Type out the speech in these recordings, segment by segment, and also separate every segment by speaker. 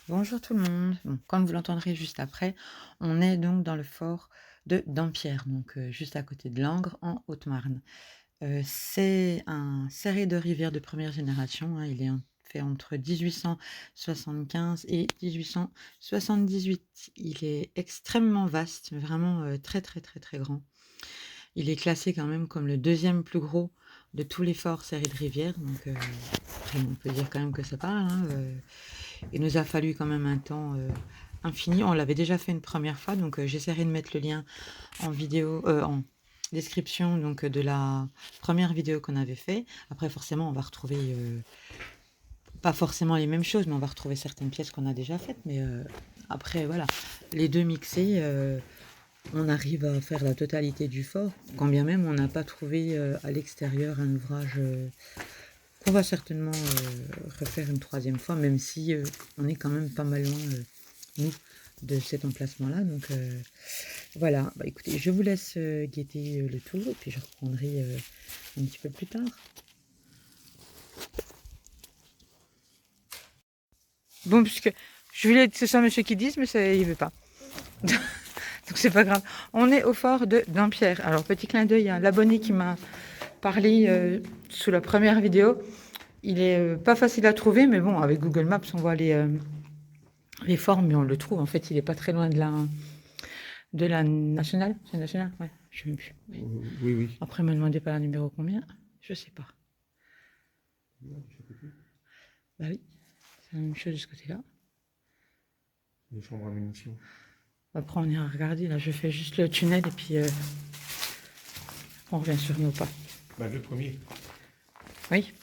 Speaker 1: Bonjour tout le monde. Bon, comme vous l'entendrez juste après, on est donc dans le fort de Dampierre, donc juste à côté de Langres, en Haute-Marne. C'est un serré de rivière de première génération, hein, il est fait entre 1875 et 1878. Il est extrêmement vaste, vraiment très très très très grand. Il est classé quand même comme le deuxième plus gros de tous les forts serrés de rivière, donc après on peut dire quand même que ça parle, hein, il nous a fallu quand même un temps infini. On l'avait déjà fait une première fois, donc j'essaierai de mettre le lien en vidéo, en description donc de la première vidéo qu'on avait fait. Après, forcément, on va retrouver pas forcément les mêmes choses, mais on va retrouver certaines pièces qu'on a déjà faites. Mais après, voilà, les deux mixés, on arrive à faire la totalité du fort, quand bien même on n'a pas trouvé à l'extérieur un ouvrage qu'on va certainement refaire une troisième fois, même si on est quand même pas mal loin, nous, de cet emplacement-là. Donc voilà, bah, écoutez, je vous laisse guetter le tour et puis je reprendrai un petit peu plus tard. Bon, puisque je voulais que ce soit monsieur qui dise, mais ça, il veut pas. Donc c'est pas grave. On est au fort de Dampierre. Alors petit clin d'œil à l'abonné qui m'a parlé sous la première vidéo. Il est pas facile à trouver, mais bon, avec Google Maps, on voit les formes, mais on le trouve. En fait, il est pas très loin de la nationale. C'est nationale? Ouais, je sais même plus. Oui.
Speaker 2: Oui, oui.
Speaker 1: Après, me demandez pas la numéro combien. Je sais pas. Bah oui, c'est la même chose de ce côté-là.
Speaker 2: Les chambres à munitions.
Speaker 1: Après, on ira regarder. Là, je fais juste le tunnel et puis on revient sur nos pas.
Speaker 2: Bah, le premier.
Speaker 1: Oui.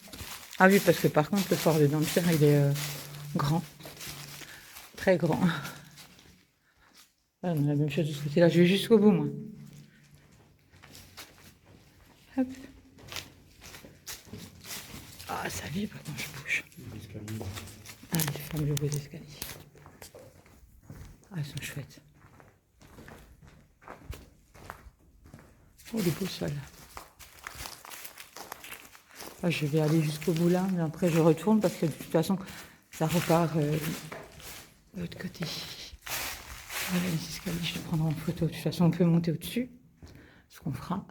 Speaker 1: Ah oui, parce que par contre, le fort de Dampierre, il est grand. Très grand. Ah, on a la même chose de ce côté-là. Je vais jusqu'au bout, moi. Hop. Ah, ça vibre quand je bouge.
Speaker 2: L'escalier.
Speaker 1: Ah, les fameux beaux escaliers. Ah, ils sont chouettes. Oh, les beaux sols. Ah, je vais aller jusqu'au bout là, mais après je retourne parce que de toute façon, ça repart de l'autre côté. Voilà les escaliers, je vais prendre en photo. De toute façon, on peut monter au-dessus, ce qu'on fera.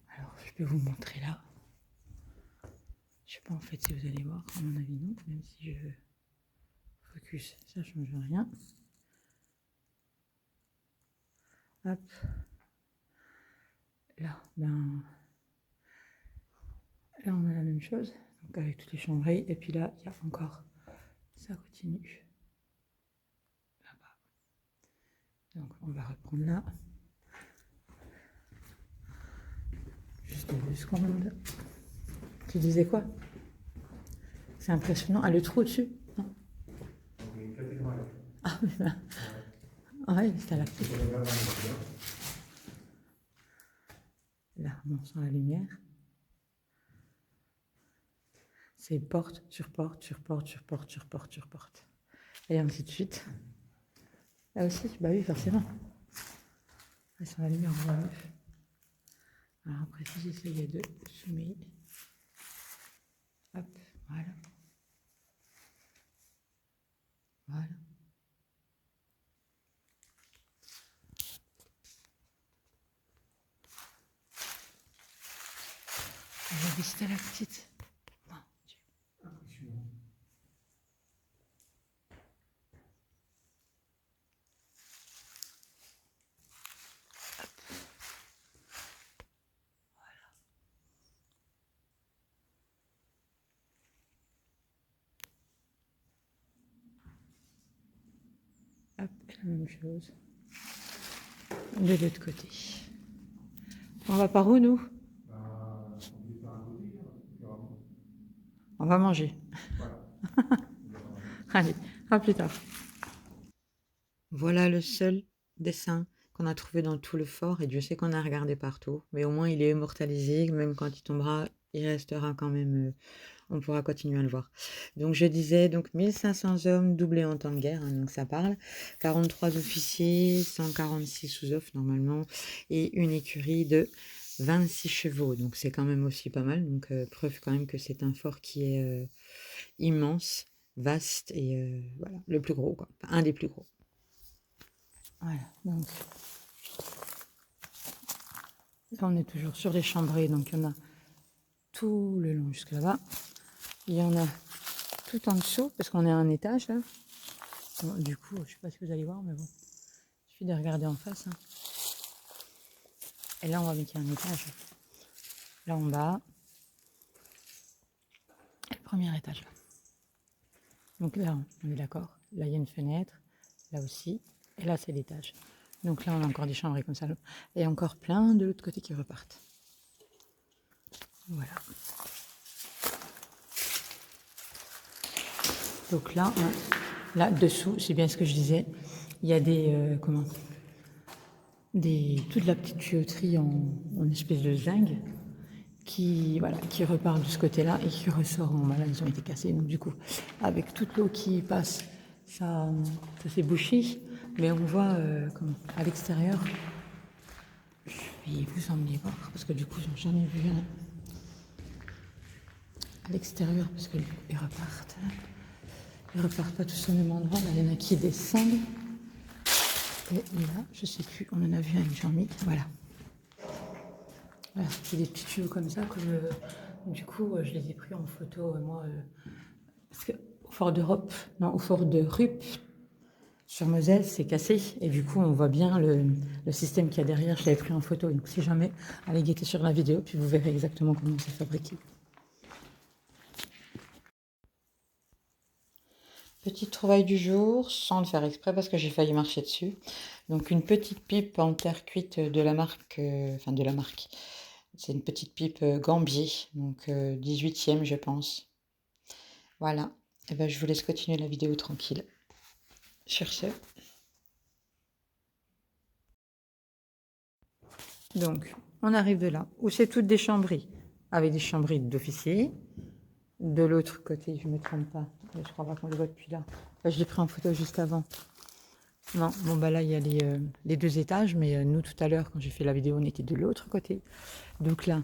Speaker 1: Alors, je peux vous montrer là. Je sais pas en fait si vous allez voir, à mon avis non, même si je focus, ça change rien. Hop. Là, ben, là on a la même chose, donc avec toutes les chambreries, et puis là, il y a encore, ça continue. Là-bas. Donc on va reprendre là. Juste 2 secondes. Tu disais quoi? C'est impressionnant. Ah, le trou au-dessus? Non.
Speaker 2: Il y a une cathédrale.
Speaker 1: Ah oui, ben, ouais, c'est à la petite. Là, on sent la lumière. C'est porte sur porte sur porte sur porte sur porte sur porte. Et ainsi de suite. Là aussi, bah oui, forcément. Là, sur la lumière, on voit mieux. Alors après, si j'essayais de zoomer. Hop, voilà. Voilà. On va visiter la petite. Mon Dieu.
Speaker 2: Impressionnant.
Speaker 1: Hop, la même chose. De l'autre côté. On va par où, nous?
Speaker 2: Bah, on est pas à côté, hein.
Speaker 1: On va manger.
Speaker 2: Voilà.
Speaker 1: Allez, à plus tard. Voilà le seul dessin qu'on a trouvé dans tout le fort, et Dieu sait qu'on a regardé partout, mais au moins il est immortalisé, même quand il tombera, il restera quand même, on pourra continuer à le voir. Donc je disais donc 1500 hommes doublés en temps de guerre, hein, donc ça parle, 43 officiers, 146 sous-off normalement, et une écurie de 26 chevaux, donc c'est quand même aussi pas mal. Donc preuve quand même que c'est un fort qui est immense, vaste et voilà, le plus gros, quoi. Enfin, un des plus gros. Voilà, donc là on est toujours sur les chambrées, donc il y en a tout le long jusque là-bas. Il y en a tout en dessous, parce qu'on est à un étage là. Bon, du coup, je sais pas si vous allez voir, mais bon, il suffit de regarder en face. Hein. Et là, on voit bien qu'il y a un étage. Là en bas, et le premier étage là. Donc là, on est d'accord. Là, il y a une fenêtre, là aussi, et là, c'est l'étage. Donc là, on a encore des chambrées comme ça, et encore plein de l'autre côté qui repartent. Voilà. Donc là, là dessous, c'est bien ce que je disais, il y a des toute la petite tuyauterie en espèce de zinc qui repart de ce côté-là et qui ressort en bas. Là, ils ont été cassés. Donc du coup, avec toute l'eau qui passe, ça s'est bouché. Mais on voit à l'extérieur. Je vais vous emmener voir parce que du coup, j'en ai vu un à l'extérieur parce que du coup, ils repartent. Ils repartent pas tous au même endroit. Là, il y en a qui descendent. Et là, je sais plus, on en a vu un avec Jean-Mick. Voilà. Voilà, c'est des petits tuyaux comme ça. Du coup, je les ai pris en photo, moi. Parce que au fort d'Europe, non, au fort de Rup, sur Moselle, c'est cassé. Et du coup, on voit bien le système qu'il y a derrière. Je l'avais pris en photo. Donc, si jamais, allez guetter sur la vidéo, puis vous verrez exactement comment c'est fabriqué. Petite trouvaille du jour, sans le faire exprès parce que j'ai failli marcher dessus. Donc une petite pipe en terre cuite de la marque, c'est une petite pipe Gambier, donc 18e je pense. Voilà, et ben je vous laisse continuer la vidéo tranquille. Sur ce. Donc on arrive de là, où c'est toutes des chambries, avec des chambries d'officiers. De l'autre côté, je ne me trompe pas, je crois pas qu'on le voit depuis là. Je l'ai pris en photo juste avant. Non, bon bah là il y a les deux étages, mais nous tout à l'heure quand j'ai fait la vidéo on était de l'autre côté. Donc là,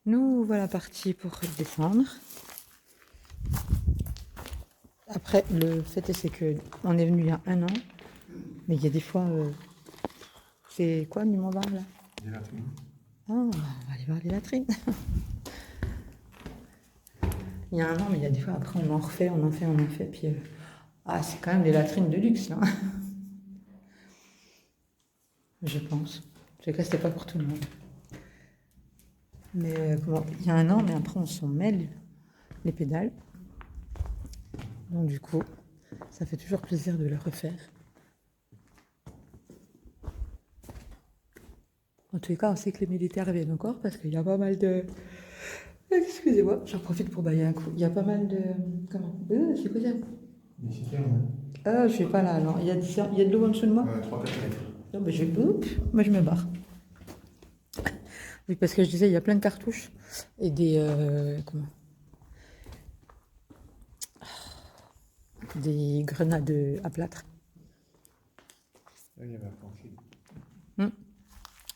Speaker 1: nous voilà partis pour descendre. Après le fait c'est que on est venu il y a un an, mais il y a des fois, c'est quoi du bar là?
Speaker 2: Des latrines.
Speaker 1: Ah, on va aller voir les latrines. Il y a un an, mais il y a des fois après on en refait, on en fait, puis c'est quand même des latrines de luxe là. Je pense. En tout cas, c'était pas pour tout le monde. Mais il y a un an, mais après on s'en mêle les pédales. Donc du coup, ça fait toujours plaisir de le refaire. En tous les cas, on sait que les militaires viennent encore parce qu'il y a pas mal de... Excusez-moi, j'en profite pour bailler un coup. Il y a pas mal de... Comment c'est quoi ça?
Speaker 2: Des citernes.
Speaker 1: Je suis pas là, non. Il y a de l'eau en dessous de moi?
Speaker 2: 3-4 mètres.
Speaker 1: Non, mais moi je me barre. Oui, parce que je disais, il y a plein de cartouches et des grenades à plâtre.
Speaker 2: Là, il y avait un plancher.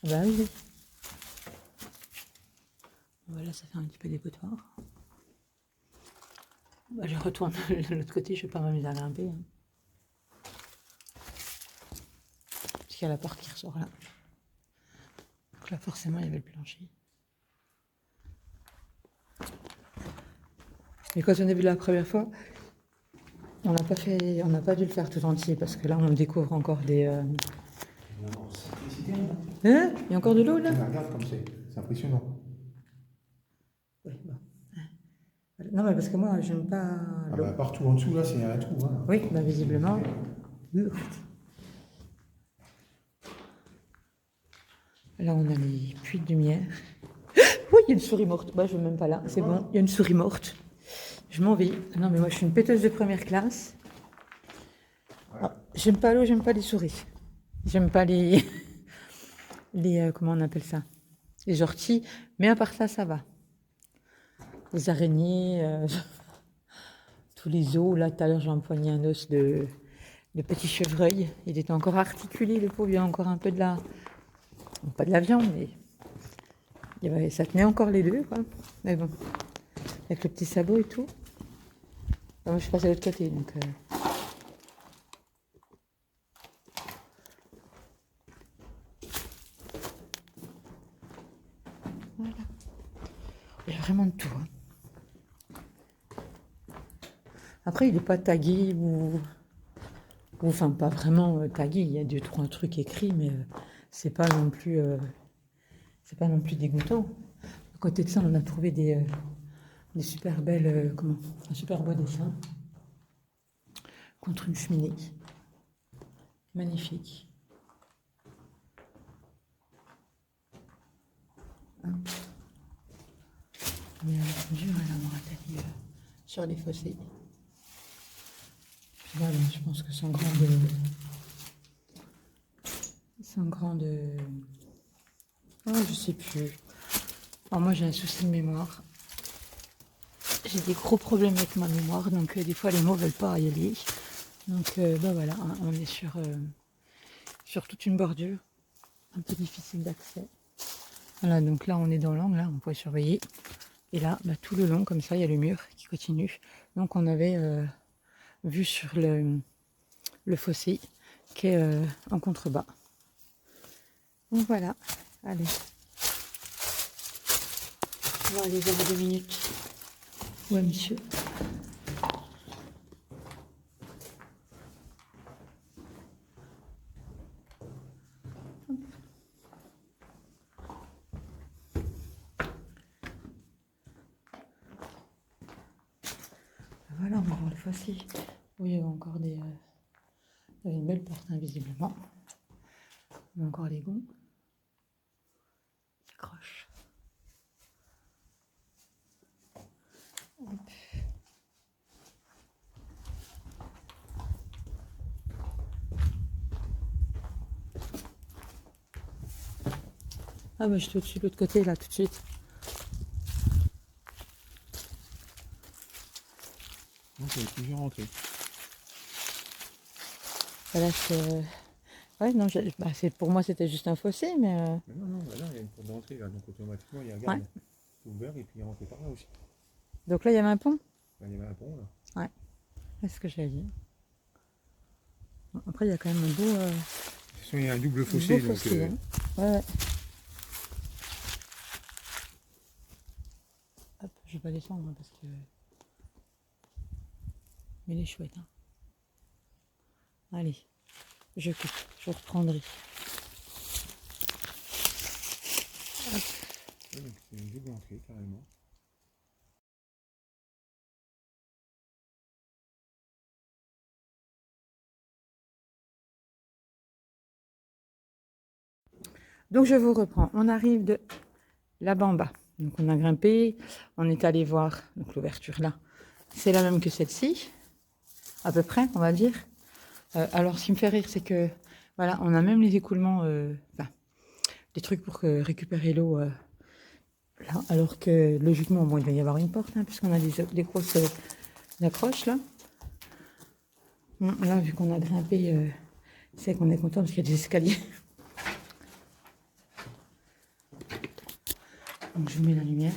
Speaker 1: Bah oui. Voilà, ça fait un petit peu dépotoir. Bah, je retourne de l'autre côté, je ne vais pas m'amuser à grimper. Hein. Parce qu'il y a la porte qui ressort là. Donc là, forcément, il y avait le plancher. Mais quand on est venu la première fois, on n'a pas dû le faire tout entier parce que là, on découvre encore des.
Speaker 2: Non, c'est des citernes.
Speaker 1: Hein? Il y a encore de l'eau là?
Speaker 2: Regarde comme c'est impressionnant.
Speaker 1: Oui, bon. Non, mais parce que moi, j'aime pas l'eau.
Speaker 2: Partout en dessous, là, c'est un trou. Hein.
Speaker 1: Oui, visiblement. Là, on a les puits de lumière. Oui, il y a une souris morte. Bah, je ne vais même pas là. C'est bon, il y a une souris morte. Je m'en vais. Non, mais moi, je suis une péteuse de première classe. J'aime pas l'eau, j'aime pas les souris. J'aime pas les comment on appelle ça? Les orties. Mais à part ça, ça va. Les araignées, tous les os. Là, tout à l'heure, j'ai empoigné un os de petit chevreuil. Il était encore articulé, le pauvre. Il y a encore un peu de la... Pas de la viande, mais Ça tenait encore les deux, quoi. Mais bon, avec le petit sabot et tout. Moi, je suis passée de l'autre côté, donc... Voilà. Il y a vraiment de tout. Hein. Après, il n'est pas tagué ou... Enfin, pas vraiment tagué. Il y a 2-3 trucs écrits, mais c'est pas non plus... c'est pas non plus dégoûtant. À côté de ça, on a trouvé des super belles... un super beau dessin. Contre une cheminée. Magnifique. Hop. On est rendu à la Mauritanie sur les fossés. Puis voilà, je pense que sans grande... Oh, je sais plus. Alors moi j'ai un souci de mémoire. J'ai des gros problèmes avec ma mémoire, donc des fois les mots veulent pas y aller. Donc bah voilà, hein, on est sur toute une bordure, un peu difficile d'accès. Voilà, donc là on est dans l'angle, là on pourrait surveiller. Et là, bah, tout le long, comme ça, il y a le mur qui continue. Donc on avait vu sur le fossé qui est en contrebas. Donc voilà, allez. On va aller vers 2 minutes. Ouais, monsieur. Voilà, on va voir le fossé. Oui, il y avait encore il y avait une belle porte, invisiblement. Il y a encore les gonds. Qui accrochent. Hop. Ah bah je suis au-dessus de l'autre côté, là, tout de suite.
Speaker 2: Donc, il y a plusieurs entrées.
Speaker 1: Voilà, c'est... Ouais, non, bah, pour moi, c'était juste un fossé, mais...
Speaker 2: Mais non, là, il y a une porte d'entrée, là, donc automatiquement, il y a un garde ouvert et puis il est rentré par là aussi.
Speaker 1: Donc là, il y avait un pont?
Speaker 2: Là, il y avait un pont, là.
Speaker 1: Ouais, c'est ce que j'allais dire. Bon, après, il y a quand même un beau...
Speaker 2: De toute façon, il y a un double fossé,
Speaker 1: beau
Speaker 2: donc...
Speaker 1: fossé, hein. Ouais. Hop, je vais pas descendre, hein, parce que... Mais il est chouette, hein. Allez, je coupe, je reprendrai. Hop.
Speaker 2: Ouais, donc c'est une double entrée, carrément.
Speaker 1: Donc je vous reprends. On arrive de là-bas en bas. Donc on a grimpé, on est allé voir donc l'ouverture là. C'est la même que celle-ci, à peu près, on va dire. Alors ce qui me fait rire, c'est que voilà, on a même les écoulements, enfin, des trucs pour récupérer l'eau là, alors que logiquement, bon, il va y avoir une porte, hein, puisqu'on a des grosses accroches là. Bon, là, vu qu'on a grimpé, c'est qu'on est content parce qu'il y a des escaliers. Donc je vous mets la lumière.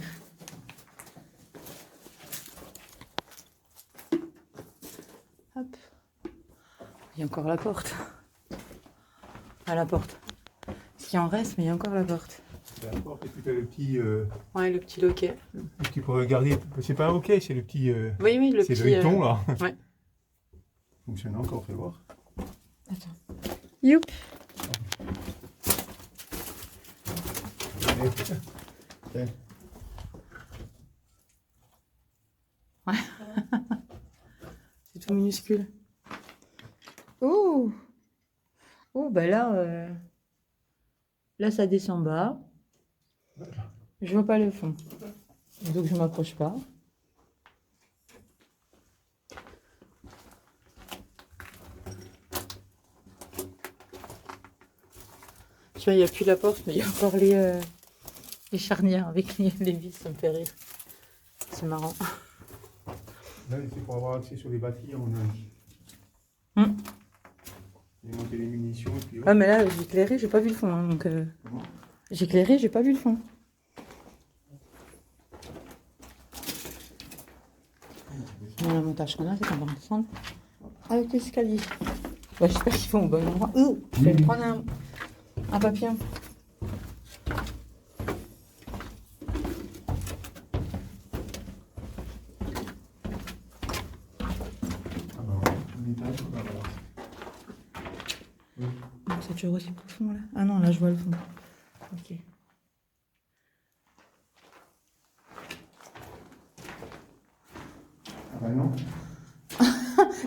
Speaker 1: Hop. Il y a encore la porte. Ah, la porte. Ce qui en reste, mais il y a encore la porte.
Speaker 2: La porte et puis t'as le petit...
Speaker 1: Ouais, le petit loquet.
Speaker 2: le petit pour regarder. C'est pas un hoquet, c'est le petit...
Speaker 1: Oui, oui, le
Speaker 2: c'est
Speaker 1: petit...
Speaker 2: le riton, là.
Speaker 1: Ouais.
Speaker 2: Fonctionne encore, fais voir.
Speaker 1: Attends. Youp.
Speaker 2: Ouais.
Speaker 1: Ouais. C'est tout minuscule. Oh. Oh, bah là... Là, ça descend bas. Je vois pas le fond. Donc, je m'approche pas. Tu vois, il n'y a plus la porte, mais il y a encore les charnières avec les vis, ça me fait rire. C'est marrant.
Speaker 2: Là, c'est pour avoir accès sur les batteries, à mon avis. Démonter les munitions et puis...
Speaker 1: Ah, mais là, j'ai éclairé, j'ai pas vu le fond. Hein, donc, j'ai éclairé, j'ai pas vu le fond. Dans l'avantage qu'on a, c'est qu'on va redescendre avec l'escalier. Bah, j'espère qu'ils vont au bon endroit. Je vais me prendre un papier. C'est toujours aussi profond là. Ah non, là je vois le fond. Ok.
Speaker 2: Ah bah non.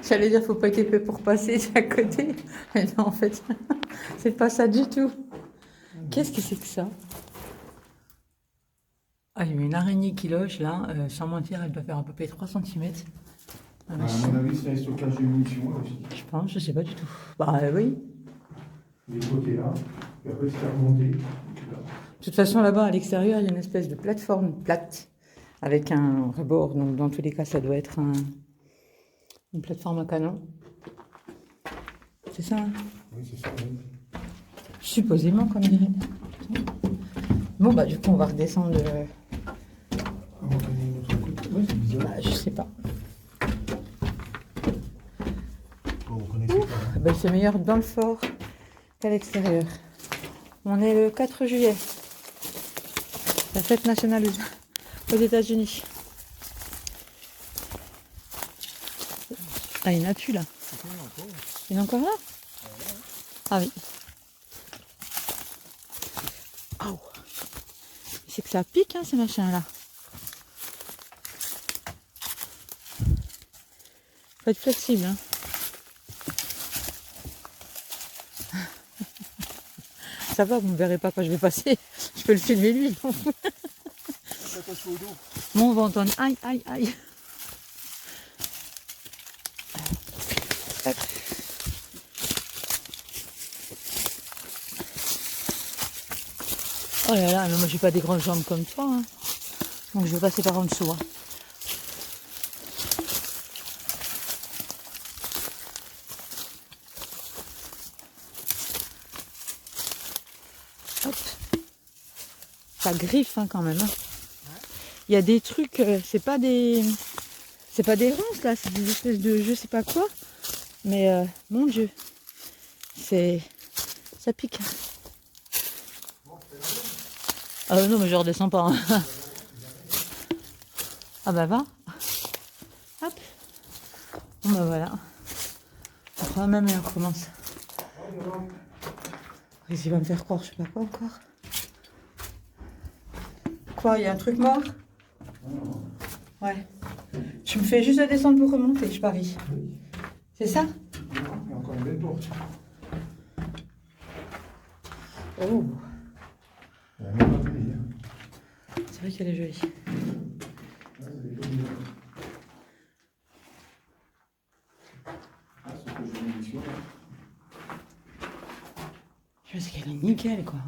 Speaker 1: J'allais dire faut pas être épais pour passer, c'est à côté. Mais non, en fait, c'est pas ça du tout. Qu'est-ce que c'est que ça? Ah, il y a une araignée qui loge là, sans mentir, elle doit faire à peu près 3 cm.
Speaker 2: À mon avis, c'est un stockage de munitions là aussi.
Speaker 1: Je pense, je sais pas du tout. Bah oui.
Speaker 2: Les côtés là, et après c'est remonté.
Speaker 1: De toute façon, là-bas, à l'extérieur, il y a une espèce de plateforme plate avec un rebord. Donc, dans tous les cas, ça doit être une plateforme à canon. C'est ça, hein?
Speaker 2: Oui, c'est ça, oui.
Speaker 1: Supposément, comme dirait. Bon, bah, du coup, on va redescendre.
Speaker 2: On va prendre une autre côte. Ouais, c'est bizarre.
Speaker 1: Bah, je sais pas.
Speaker 2: Bon, vous connaissez pas. Hein.
Speaker 1: Bah, c'est meilleur dans le fort qu'à l'extérieur. On est le 4 juillet. La fête nationale aux États-Unis. Ah, il y en a plus là. Il y en a encore là? Ah oui. Oh. C'est que ça pique, hein, ces machins-là. Faut être flexible, hein. Ça va, vous ne me verrez pas quand je vais passer. Je peux le filmer lui. Bon, on va entendre aïe, aïe, aïe. Hop. Oh là là, mais moi j'ai pas des grandes jambes comme toi, hein. Donc je vais passer par en dessous, hein. Hop. Ça griffe, hein, quand même, hein. Il y a des trucs, c'est pas des ronces là, c'est des espèces de je sais pas quoi. Mais mon Dieu, ça pique. Ah non, mais je redescends pas, hein. Ah bah va. Hop. Bon bah voilà. Après même et on recommence. Il va me faire croire, je sais pas quoi encore. Quoi, il y a un truc mort? Ouais. Tu me fais juste descendre pour remonter, je parie. C'est ça?
Speaker 2: Non, il y a encore une belle porte.
Speaker 1: Oh.
Speaker 2: Elle a même pas fini. Hein.
Speaker 1: C'est vrai qu'elle est jolie.
Speaker 2: Ouais, elle est jolie. Ah, c'est que j'ai une mission.
Speaker 1: Je sais qu'elle est nickel, quoi.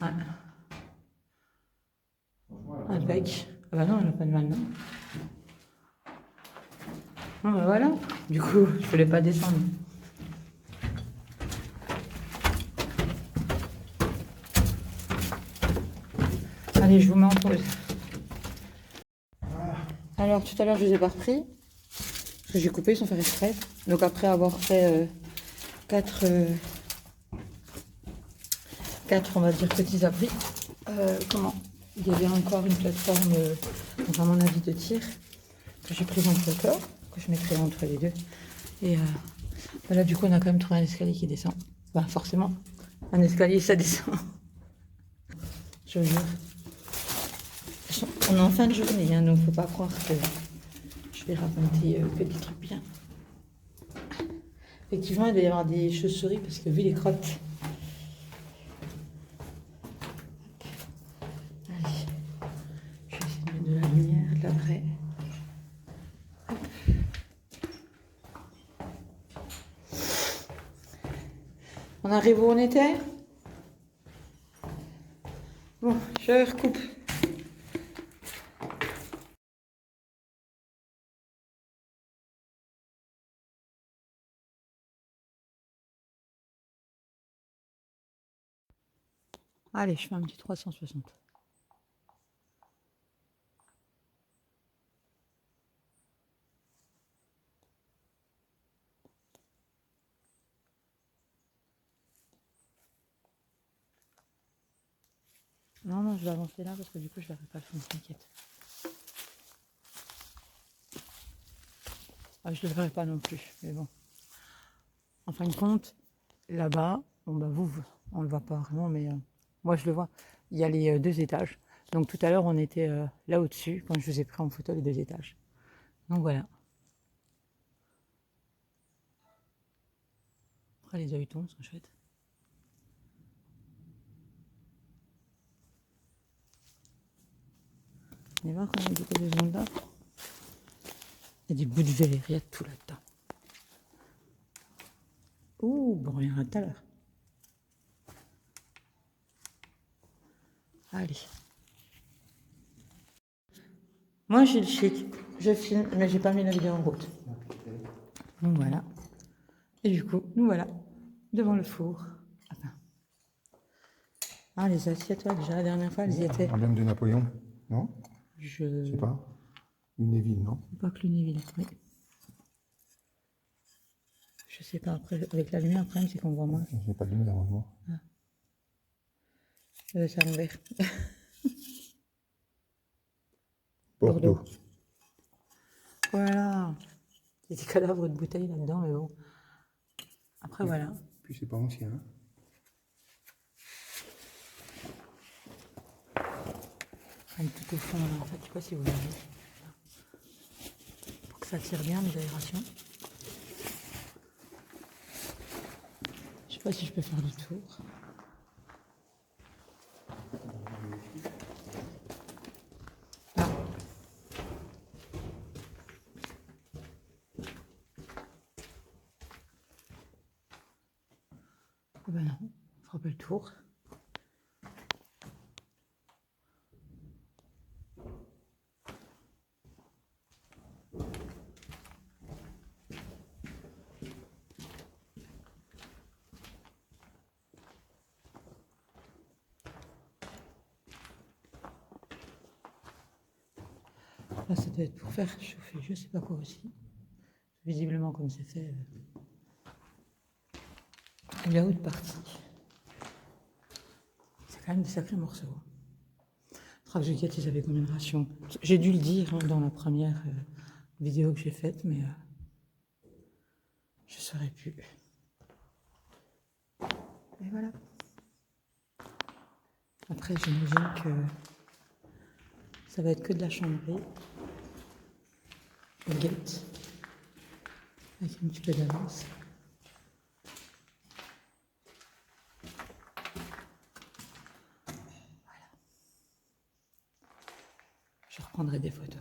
Speaker 1: Ouais. Impec. Ah bah non, elle a pas de mal, non. Bon bah voilà. Du coup, je voulais pas descendre. Allez, je vous mets en pause. Alors, tout à l'heure, je les ai pas repris. Parce que j'ai coupé sans faire exprès. Donc, après avoir fait 4, on va dire, petits abris. Comment? Il y avait encore une plateforme, à mon avis, de tir. Que j'ai prise en photo. Que je mettrai entre les deux. Et voilà, du coup, on a quand même trouvé un escalier qui descend. Bah, forcément. Un escalier, ça descend. Je vous jure. On est en fin de journée, hein, donc faut pas croire que je vais raconter que des trucs bien. Effectivement, il doit y avoir des chauves-souris parce que vu les crottes. Allez, je vais essayer de mettre de la lumière, de la vraie. On arrive où on était? Bon, je recoupe. Allez, je fais un petit 360. Non, non, je vais avancer là parce que du coup, je verrai pas le fond, t'inquiète. Ah, je le verrai pas non plus, mais bon. En fin de compte, là-bas, bon bah vous, on le voit pas vraiment, mais moi je le vois. Il y a les 2 étages. Donc tout à l'heure, on était là au-dessus quand je vous ai pris en photo les 2 étages. Donc voilà. Après, les œillets sont chouettes. Vous allez voir comment il y a beaucoup de monde là. Il y a des bouts de verre, il y a tout là-dedans. Ouh, bon, on reviendra tout à l'heure. Allez. Moi, j'ai le chic. Je filme, mais j'ai pas mis la vidéo en route. Donc voilà. Et du coup, nous voilà devant le four. Enfin. Ah, les assiettes, ouais, déjà la dernière fois, elles y étaient.
Speaker 2: Emblème de Napoléon, non?
Speaker 1: Je
Speaker 2: sais pas. Lunéville, non?
Speaker 1: Pas que Lunéville, oui. Je sais pas, après, avec la lumière, le problème, c'est qu'on voit moins.
Speaker 2: J'ai pas de lumière, heureusement.
Speaker 1: Ah. C'est à l'envers.
Speaker 2: Bordeaux.
Speaker 1: Voilà. Il y a des cadavres de bouteilles là-dedans, mais bon. Après, voilà.
Speaker 2: Puis c'est pas ancien. Hein.
Speaker 1: Tout au fond, là, en fait, je sais pas si vous voyez. Pour que ça tire bien les aérations. Je sais pas si je peux faire le tour. Ah. Oh ben non, on fera pas le tour. Là, ça doit être pour faire chauffer, je sais pas quoi aussi. Visiblement, comme c'est fait, la haute partie. C'est quand même des sacrés morceaux. Faudra que je guette, ils avaient combien de rations. J'ai dû le dire hein, dans la première vidéo que j'ai faite, mais je ne saurais plus. Et voilà. Après, j'imagine que ça va être que de la chambrée. Une guette. Avec un petit peu d'avance. Voilà. Je reprendrai des photos.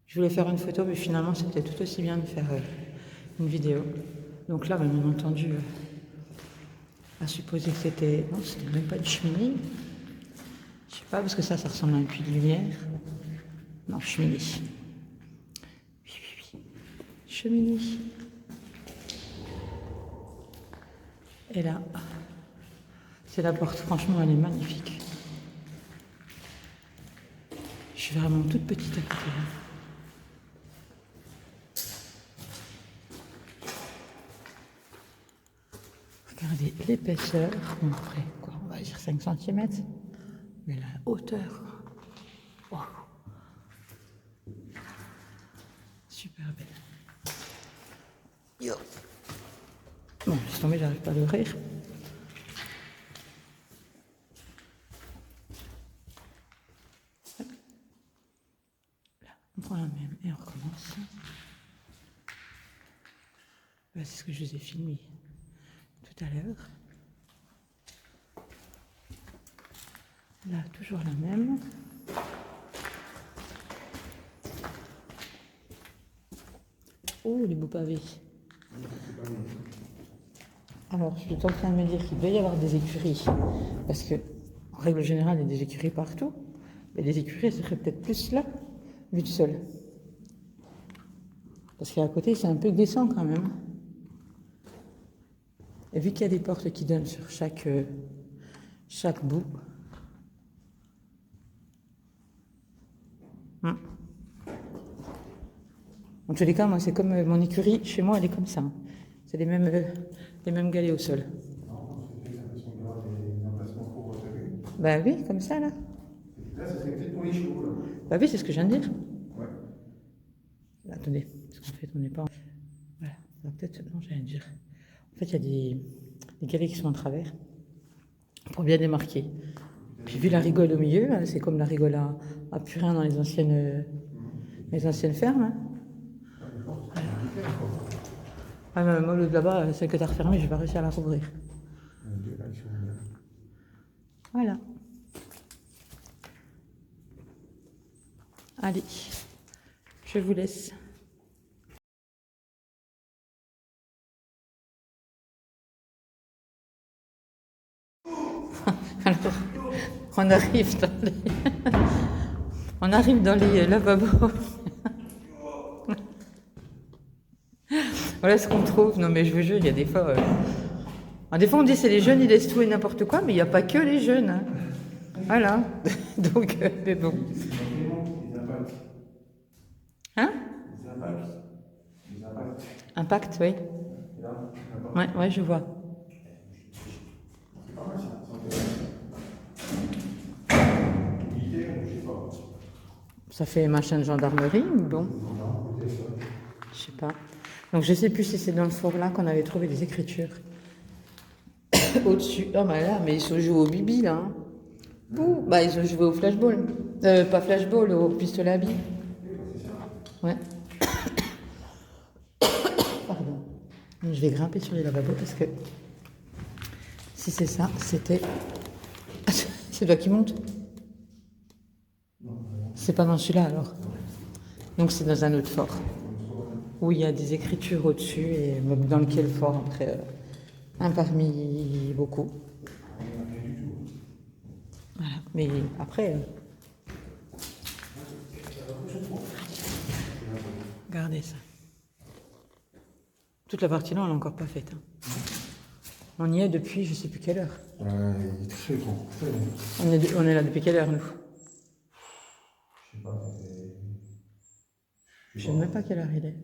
Speaker 1: Je voulais faire une photo, mais finalement, c'était tout aussi bien de faire une vidéo. Donc là, bien entendu, à supposer que c'était... Non, c'était même pas du cheminée. Je sais pas, parce que ça ressemble à un puits de lumière. Non, cheminée. Oui, oui, oui. Cheminée. Et là, c'est la porte. Franchement, elle est magnifique. Je suis vraiment toute petite à côté. Regardez l'épaisseur. Bon, après, quoi, on va dire 5 cm. Mais la hauteur. Wow. Super belle. Yo. Bon, laisse tomber, j'arrive pas à l'ouvrir. Là, on prend la même et on recommence. Là, c'est ce que je vous ai filmé tout à l'heure. Là, toujours la même. Oh, les beaux pavés. Alors, je suis en train de me dire qu'il doit y avoir des écuries. Parce que, en règle générale, il y a des écuries partout. Mais les écuries, ce serait peut-être plus là, vu du sol. Parce qu'à côté, c'est un peu glissant quand même. Et vu qu'il y a des portes qui donnent sur chaque bout. Mm. En tous les cas, moi, c'est comme mon écurie. Chez moi, elle est comme ça. C'est les mêmes galets au sol.
Speaker 2: Non, j'ai l'impression qu'il y aura des emplacements pour recevoir.
Speaker 1: Bah oui, comme ça, là.
Speaker 2: Là, ça serait peut-être pour les chevaux, là.
Speaker 1: Bah oui, c'est ce que je viens de dire.
Speaker 2: Ouais.
Speaker 1: Attendez, parce qu'en fait, on n'est pas... Voilà, ça va peut-être... Non, j'allais dire. En fait, il y a des galets qui sont en travers pour bien démarquer. Puis vu la rigole au milieu, là, c'est comme la rigole à Purin dans les anciennes fermes. Hein. Ah, mais moi, l'autre là-bas, celle que tu as refermée, je vais pas réussir à la rouvrir. Voilà. Allez, je vous laisse. Alors, on arrive dans les, on arrive dans les lavabos. Voilà ce qu'on trouve. Non mais je vous jure, il y a des fois... des fois on dit c'est les jeunes, ils laissent tout et n'importe quoi, mais il n'y a pas que les jeunes. Hein. Voilà. Donc, mais bon. Hein? Impact, oui. Ouais, je vois. Ça fait machin de gendarmerie, mais bon. Je sais pas. Donc je sais plus si c'est dans le fort là qu'on avait trouvé des écritures. Au-dessus. Oh bah là, mais ils sont joués au bibi là. Hein. Ouh, bah ils ont joué au flashball. Pas flashball, au pistolet à billes. Ouais. Pardon. Je vais grimper sur les lavabos parce que si c'est ça, c'était... C'est toi qui monte? C'est pas dans celui-là alors. Donc c'est dans un autre fort. Où il y a des écritures au-dessus et dans lequel fort après un parmi beaucoup. Voilà. Mais après... Regardez ça. Toute la partie là, on l'a encore pas faite. Hein. On y est depuis je sais plus quelle heure.
Speaker 2: Il est très grand. Très grand.
Speaker 1: On est là depuis quelle heure nous?
Speaker 2: Je sais pas.
Speaker 1: Je sais même pas quelle heure il est.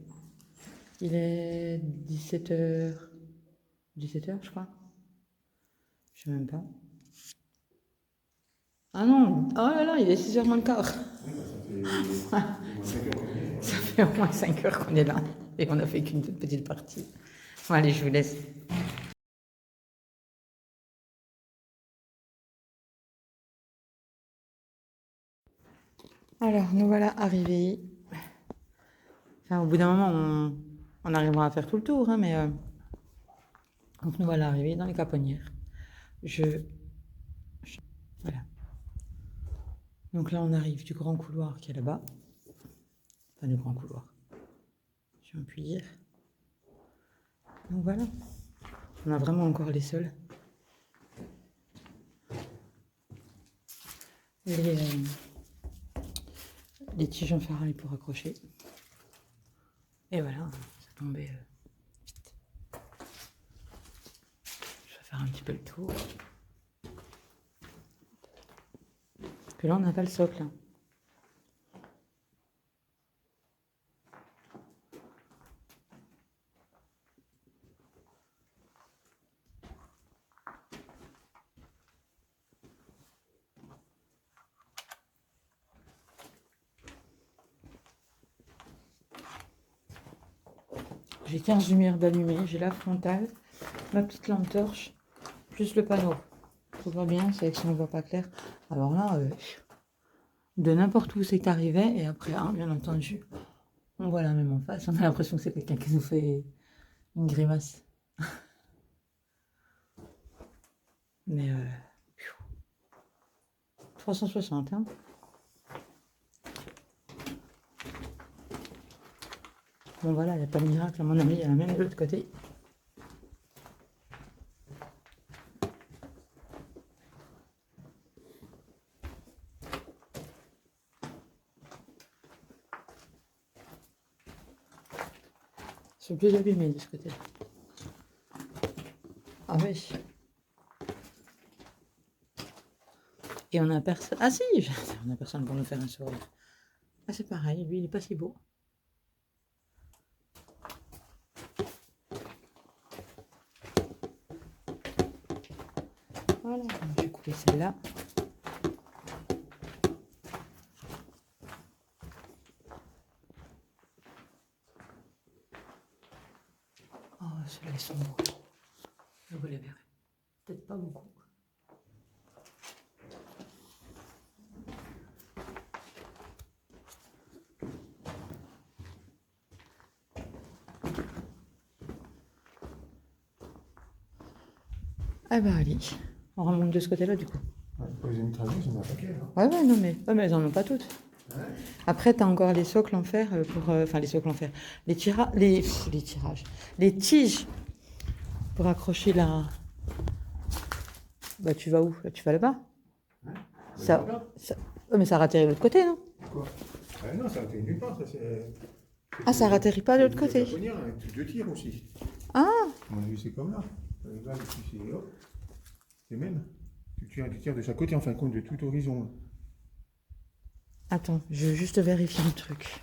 Speaker 1: Il est 17h. 17h je crois. Je sais même pas. Ah non, oh là là, il est 6h moins le quart. Ça fait au moins 5 heures qu'on est là. Et on a fait qu'une toute petite partie. Bon, allez, je vous laisse. Alors, nous voilà arrivés. Enfin, au bout d'un moment, on arrivera à faire tout le tour, hein, mais... Donc, nous voilà arrivés dans les caponnières. Voilà. Donc là, on arrive du grand couloir qui est là-bas. Enfin, du grand couloir. Si on peut dire. Donc voilà. On a vraiment encore les sols. Les tiges en ferraille pour accrocher. Et voilà, ça tombait vite. Je vais faire un petit peu le tour. Puis là, on n'a pas le socle. Hein. J'ai 15 lumières d'allumées, j'ai la frontale, ma petite lampe torche, plus le panneau. Tout va bien, c'est que si on ne voit pas clair. Alors là, de n'importe où c'est arrivé, et après, hein, bien entendu, on voit la même en face. On a l'impression que c'est quelqu'un qui nous fait une grimace. Mais 360, hein. Bon voilà, il n'y a pas de miracle, à mon avis, il y en a même de l'autre côté. Ils sont plus abîmés de ce côté-là. Ah oui. Et on a personne. Ah si, on a personne pour nous faire un sourire. Ah, c'est pareil, lui, il est pas si beau. Voilà, je vais couper celle-là. Oh, ceux-là, ils sont beaux. Vous les verrez. Peut-être pas beaucoup. Ah bah allez, on remonte de ce côté-là du coup.
Speaker 2: Ouais, poser une traverse, on a un paquet, là.
Speaker 1: Ouais, non mais elles en ont pas toutes.
Speaker 2: Ouais.
Speaker 1: Après, t'as encore les socles en fer pour... Enfin, les socles en fer. Les tirages. Les tiges pour accrocher la... Bah tu vas où? Tu vas là-bas?
Speaker 2: Ouais.
Speaker 1: Ça... Oh, mais ça ratterrit de l'autre côté, non?
Speaker 2: Quoi? Non, ça atterrit nulle part, ça c'est...
Speaker 1: Ah, ça ratterrit pas de l'autre côté.
Speaker 2: Avec deux tirs aussi.
Speaker 1: Ah!
Speaker 2: À mon avis, c'est comme là. Là, ici, c'est hop. C'est même. Tu tires de chaque côté, en fin de compte, de tout horizon.
Speaker 1: Attends, je veux juste vérifier un truc.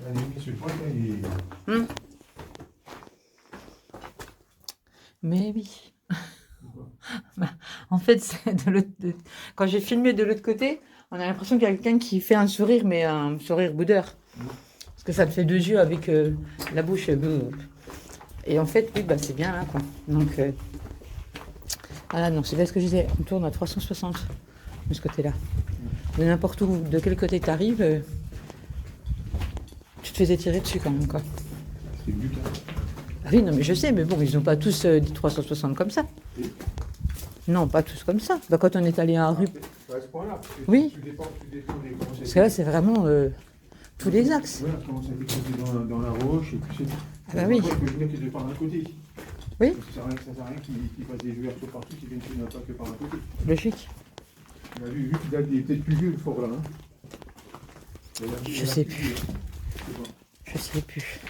Speaker 2: La limite, ce point, là, il est...
Speaker 1: Mais oui. Bah, en fait, c'est quand j'ai filmé de l'autre côté, on a l'impression qu'il y a quelqu'un qui fait un sourire, mais un sourire boudeur. Parce que ça te fait deux yeux avec la bouche. Et en fait, oui, bah, c'est bien là, quoi. Donc, voilà, donc c'est bien ce que je disais. On tourne à 360 de ce côté-là. De n'importe où, de quel côté tu arrives, tu te faisais tirer dessus quand même, quoi.
Speaker 2: C'est le but, hein.
Speaker 1: Ah oui, non, mais je sais, mais bon, ils n'ont pas tous dit 360 comme ça.
Speaker 2: Oui.
Speaker 1: Non, pas tous comme ça. Bah, quand on est allé à rue.
Speaker 2: À ce point-là,
Speaker 1: Oui.
Speaker 2: tu dépends des
Speaker 1: Parce que là, c'est vraiment tous les axes.
Speaker 2: Voilà, comment ça fait dans la roche, et puis c'est...
Speaker 1: Ah bah oui.
Speaker 2: Il faut venir que de par un côté.
Speaker 1: Oui.
Speaker 2: Ça sert à rien qu'il fasse des ouvertures partout, qu'il vienne qu'il n'a pas que par un côté.
Speaker 1: Logique.
Speaker 2: Vu qu'il est peut-être plus vieux, le fort là. Hein.
Speaker 1: Je sais plus. Je sais plus.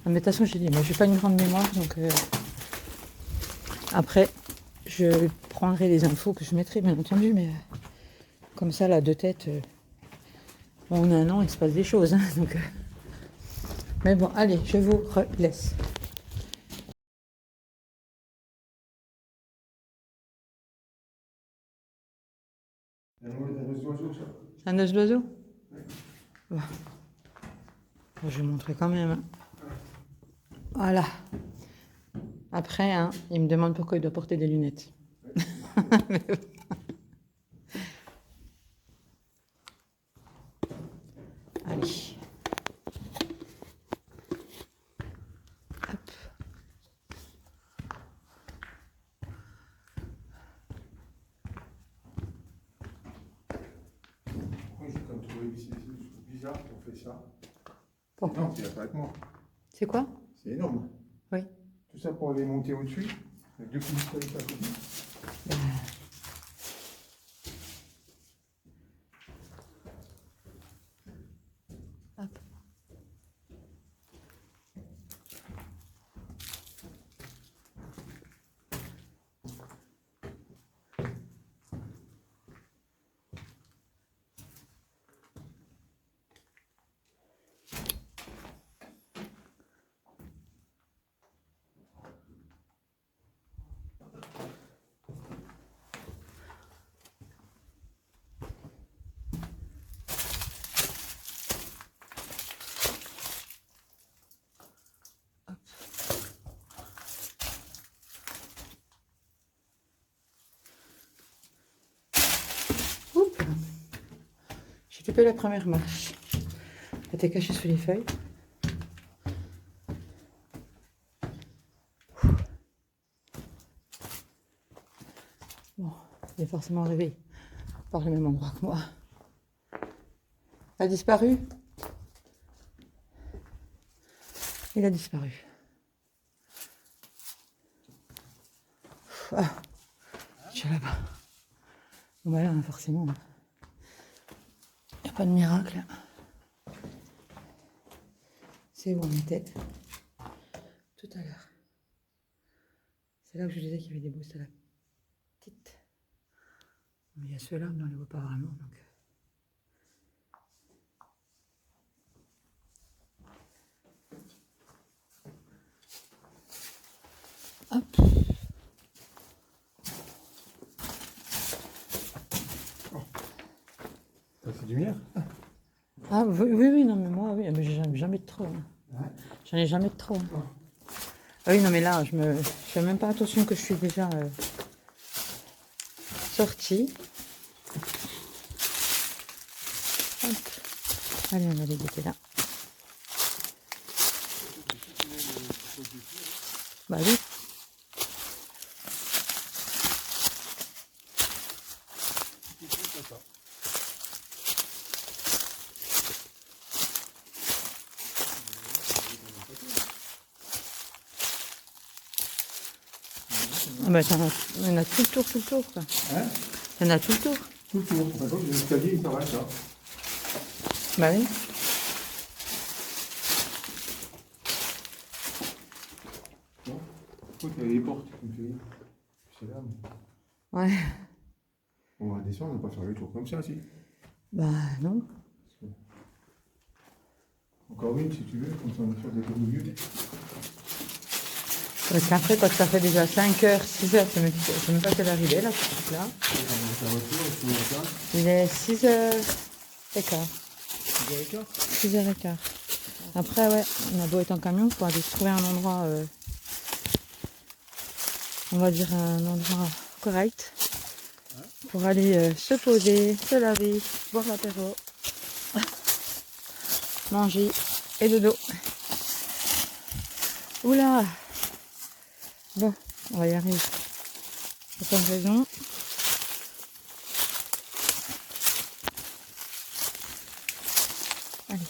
Speaker 1: Mais de toute façon, j'ai dit, moi, j'ai pas une grande mémoire, donc après, je prendrai les infos que je mettrai, bien entendu, mais comme ça, là, de tête, en un an, il se passe des choses, hein, donc. Mais bon, allez, je vous laisse.
Speaker 2: Un os d'oiseau, ça.
Speaker 1: Un os d'oiseau?
Speaker 2: Ouais.
Speaker 1: Bon. Bon, je vais montrer quand même. Hein. Voilà. Après, hein, il me demande pourquoi il doit porter des lunettes. Allez. Hop.
Speaker 2: Moi, j'ai comme trouvé bizarre qu'on fait ça.
Speaker 1: Pourquoi?
Speaker 2: Non, c'est pas avec moi.
Speaker 1: C'est quoi?
Speaker 2: C'est énorme.
Speaker 1: Oui.
Speaker 2: Tout ça pour aller monter au-dessus, avec deux coups de pistolet à côté.
Speaker 1: Hop. Oups. J'ai coupé la première marche. Elle était cachée sous les feuilles. Bon, il est forcément réveillé par le même endroit que moi. Il a disparu? Il a disparu. Ah, je suis là-bas. Bon, voilà, forcément. Il n'y a pas de miracle. C'est où on était tout à l'heure. C'est là que je disais qu'il y avait des boosts à la petite. Il y a ceux-là, mais on ne les voit pas vraiment. Donc. Hop.
Speaker 2: C'est du lumière.
Speaker 1: Ah oui, non, mais moi, oui, mais j'ai jamais de trop. Hein.
Speaker 2: Ouais.
Speaker 1: J'en ai jamais de trop. Hein. Ah oui, non, mais là, je fais même pas attention que je suis déjà sortie. Hop. Allez, on va les guetter là. Bah oui. Ah bah, il y en a tout le tour, quoi.
Speaker 2: Hein?
Speaker 1: Il y en a tout le tour.
Speaker 2: Tout le tour. Par contre, l'escalier, il s'arrête là.
Speaker 1: Bah oui.
Speaker 2: Bon. Pourquoi il y a les portes comme tu dis? C'est là. Mais...
Speaker 1: Ouais.
Speaker 2: On va descendre, on va pas faire le tour comme ça, si.
Speaker 1: Bah non.
Speaker 2: Encore une, si tu veux, comme ça on va faire des tours milieu.
Speaker 1: Parce qu'après, quand ça fait déjà 5h, 6h, je sais même pas quelle heure il est là, ce truc-là. Il est 6h15. 6h15. Après, ouais, on a beau être en camion, il faut aller trouver un endroit, on va dire un endroit correct, pour aller se poser, se laver, boire l'apéro, manger et dodo. Oula! Bon, on va y arriver. Pas de raison. Allez.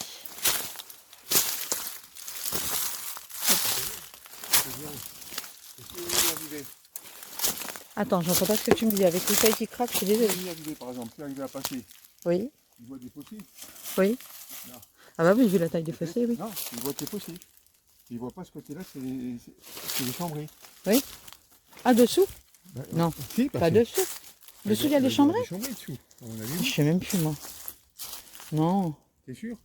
Speaker 1: Attends, j'entends pas ce que tu me dis. Avec les feuilles qui craquent, je suis désolée.
Speaker 2: Par exemple, tu arrives à passer.
Speaker 1: Oui.
Speaker 2: Tu vois des fossés?
Speaker 1: Oui.
Speaker 2: Là.
Speaker 1: Ah bah oui, vu la taille des fossés, oui.
Speaker 2: Non, il voit tes fossés. Il voit pas ce côté-là, c'est les chambrées.
Speaker 1: Oui. Ah, dessous?
Speaker 2: Bah,
Speaker 1: Non,
Speaker 2: si,
Speaker 1: pas dessous. Dessous, il y a des chambrées?
Speaker 2: Des chambrées dessous, à mon avis.
Speaker 1: Je sais même plus, moi. Non.
Speaker 2: T'es sûr?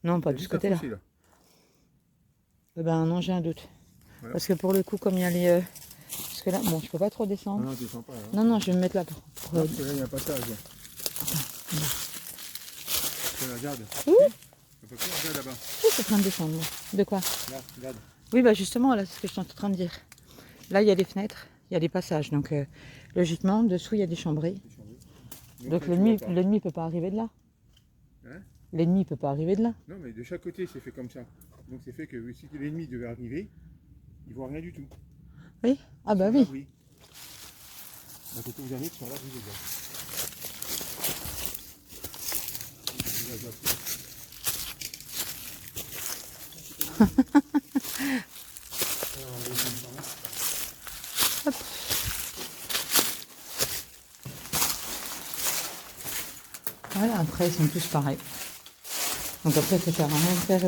Speaker 1: Non, pas de ce côté-là. Ben non, j'ai un doute. Voilà. Parce que pour le coup, comme il y a les... Parce que là, bon, je peux pas trop descendre.
Speaker 2: Non, descends pas. Hein.
Speaker 1: Non, je vais me mettre là pour...
Speaker 2: Non, parce que là, il y a un passage. Regarde.
Speaker 1: Où?
Speaker 2: Regarde là-bas.
Speaker 1: Je suis en train de descendre, moi. De quoi?
Speaker 2: Là, regarde.
Speaker 1: Oui, bah justement, là, c'est ce que je suis en train de dire. Là, il y a les fenêtres, il y a des passages. Donc, logiquement, dessous, il y a des chambrées. Donc l'ennemi ne peut pas arriver de là.
Speaker 2: Hein?
Speaker 1: L'ennemi ne peut pas arriver de là.
Speaker 2: Non, mais de chaque côté, c'est fait comme ça. Donc c'est fait que si l'ennemi devait arriver, il ne voit rien du tout.
Speaker 1: Oui? Ah bah oui.
Speaker 2: La côté où ils sont là, les gars.
Speaker 1: Hop. Voilà, après ils sont tous pareils. Donc après, ça sert à rien de faire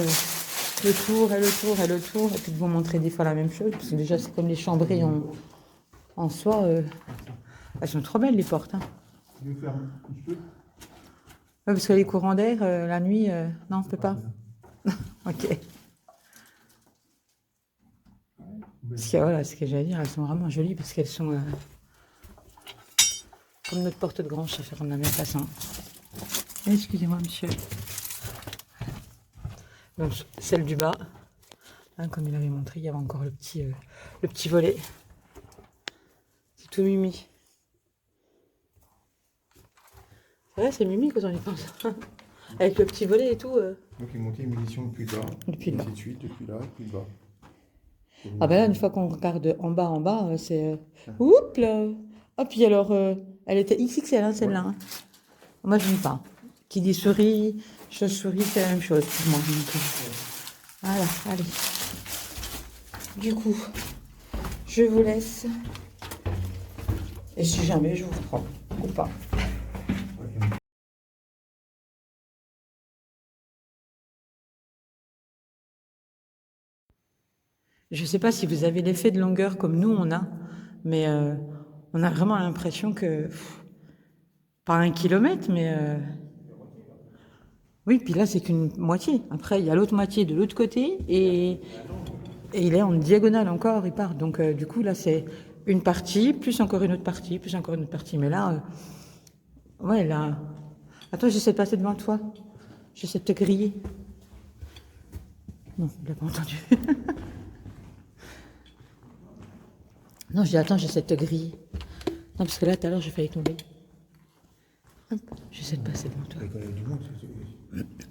Speaker 1: le tour et le tour et le tour, et puis de vous montrer des fois la même chose, parce que déjà c'est comme les chambrées en soi, elles sont trop belles les portes. Hein.
Speaker 2: Tu veux faire un petit peu?
Speaker 1: Ouais, parce que les courants d'air, la nuit, non, on peut pas. Ok. Parce que voilà, ce que j'allais dire, elles sont vraiment jolies parce qu'elles sont comme notre porte de grange, ça fait de la même façon. Excusez-moi, monsieur. Donc, celle du bas, hein, comme il avait montré, il y avait encore le petit volet. C'est tout mimi. C'est vrai, c'est mimi quand on y pense. Avec le petit volet et tout.
Speaker 2: Donc il montait une édition depuis là.
Speaker 1: Depuis là.
Speaker 2: Ainsi de suite, depuis là, depuis le bas.
Speaker 1: Ah ben là, une fois qu'on regarde en bas, c'est... Oups là. Oh, puis alors, elle était XXL, hein, celle-là. Hein. Moi, je n'aime pas. Qui dit souris, chauve-souris, c'est la même chose pour moi. Donc, voilà, allez. Du coup, je vous laisse. Et si jamais je vous reprends, ou pas. Je ne sais pas si vous avez l'effet de longueur comme nous on a, mais on a vraiment l'impression que pas 1 kilomètre, mais oui, puis là, c'est qu'une moitié. Après, il y a l'autre moitié de l'autre côté et il est en diagonale encore, il part. Donc, du coup, là, c'est une partie, plus encore une autre partie, plus encore une autre partie. Mais là, ouais, là. Attends, j'essaie de passer devant toi. J'essaie de te griller. Non, il l'a pas entendu. Non, je dis, attends, j'essaie de te griller. Non, parce que là, tout à l'heure, j'ai failli tomber. Hop, j'essaie de passer devant toi.
Speaker 2: Il y a du monde.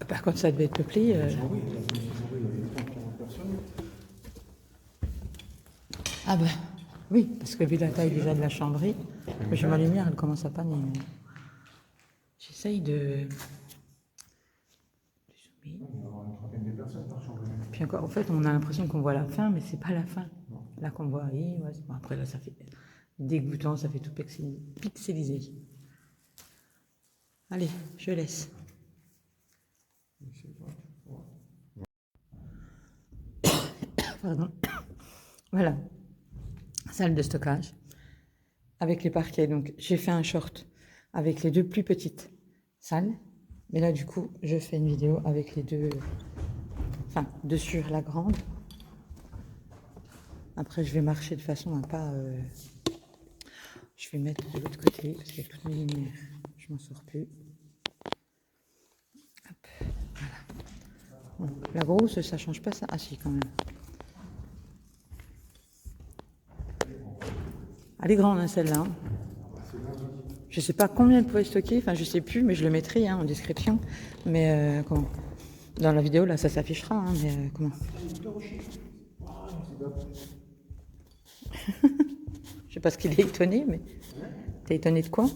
Speaker 1: Par contre, ça devait être peuplé. Ah bah, oui, parce que vu la taille déjà de la chambrée, j'ai ma lumière, elle commence à paner. J'essaye de... Puis encore, en fait, on a l'impression qu'on voit la fin, mais c'est pas la fin. Là qu'on voit, oui, ouais, bon, après là, ça fait dégoûtant, ça fait tout pixelisé. Allez, je laisse. Pardon. Voilà, salle de stockage avec les parquets. Donc, j'ai fait un short avec les 2 plus petites salles. Mais là, du coup, je fais une vidéo avec les 2, enfin, 2 sur la grande. Après, je vais marcher de façon à pas... Je vais mettre de l'autre côté, parce qu'avec toutes mes lumières, je m'en sors plus. Hop, voilà. Bon, la grosse, ça change pas ça. Ah si, quand même. Elle est grande, hein, celle-là. Hein. Je sais pas combien elle pouvait stocker, enfin je sais plus, mais je le mettrai en description. Mais comment? Dans la vidéo, là, ça s'affichera, hein, mais comment? Je sais pas ce qu'il est étonné, mais... T'es étonné de quoi?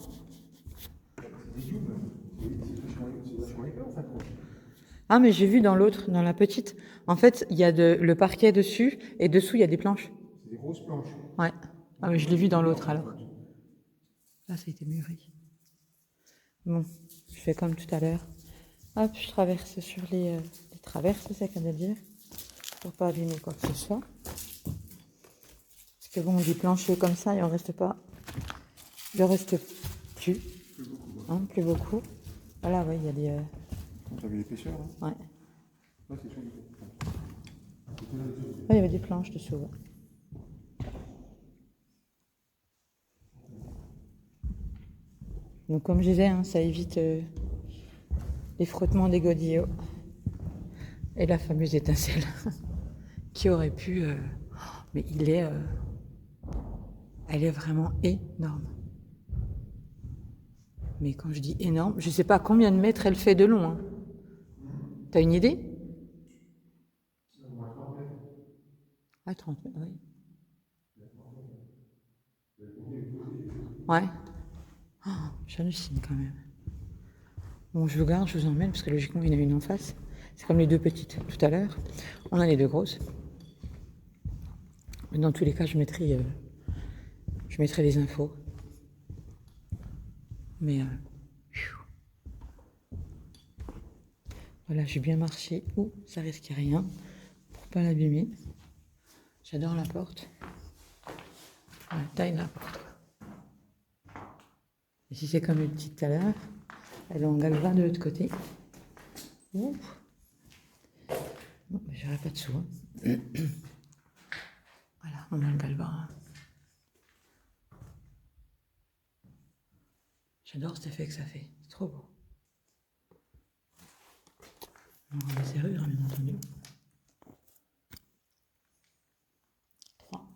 Speaker 1: Ah, mais j'ai vu dans l'autre, dans la petite. En fait, il y a le parquet dessus, et dessous, il y a des planches.
Speaker 2: C'est des grosses planches.
Speaker 1: Ouais. Ah, mais je l'ai vu dans l'autre, alors. Là, ça a été mûri. Bon, je fais comme tout à l'heure. Hop, je traverse sur les traverses, c'est ça qu'on a dire, pour pas abîmer quoi que ce soit. Parce que bon, des planchers comme ça, il en reste pas. Il en reste plus. Hein, plus beaucoup. Voilà, ouais, il y a des...
Speaker 2: Vous avez l'épaisseur, hein?
Speaker 1: Ouais.
Speaker 2: Là, c'est sûr.
Speaker 1: Ouais, il y avait des planches dessous. Ouais. Donc comme je disais, hein, ça évite les frottements des godillots. Et la fameuse étincelle qui aurait pu... mais elle est vraiment énorme. Mais quand je dis énorme, je ne sais pas combien de mètres elle fait de long. Hein. T'as une idée? Ah, 30 mètres, oui. Ouais. Oh, j'hallucine quand même. Bon, je vous garde, je vous emmène, parce que logiquement, il y en a une en face. C'est comme les 2 petites tout à l'heure. On a les 2 grosses. Mais dans tous les cas, je mettrai les infos. Mais voilà, j'ai bien marché. Ouh, ça risque rien. Pour pas l'abîmer. J'adore la porte. La taille de la porte. Et si c'est comme le petit tout à l'heure, elle est en galvin de l'autre côté. Ouh. Bon, j'aurai pas de sous. Hein. Voilà, on a le galvin. J'adore cet effet que ça fait. C'est trop beau. On va la serrure, bien entendu. 3.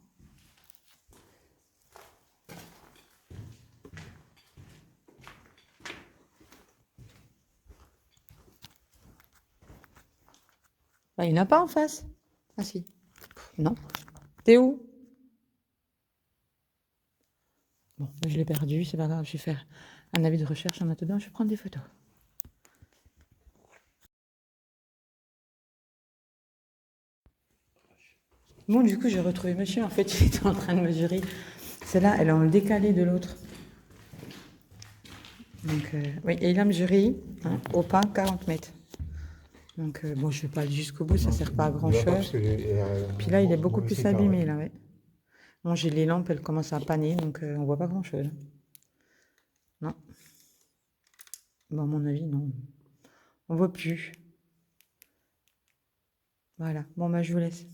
Speaker 1: Bah, il n'y en a pas en face. Ah si. Non. T'es où? Bon, je l'ai perdu, c'est pas grave, je vais faire un avis de recherche en attendant, je vais prendre des photos. Bon, du coup, j'ai retrouvé monsieur. En fait, il était en train de mesurer. Celle-là, elle est en décalé de l'autre. Donc, oui, et il a mesuré au pas 40 mètres. Donc, bon, je ne vais pas aller jusqu'au bout, ça ne sert pas à grand-chose. Puis là, il est beaucoup plus abîmé, là, ouais. Bon, j'ai les lampes, elles commencent à paner, donc on ne voit pas grand-chose. Non. Bon, à mon avis, non. On voit plus. Voilà. Bon, bah, je vous laisse.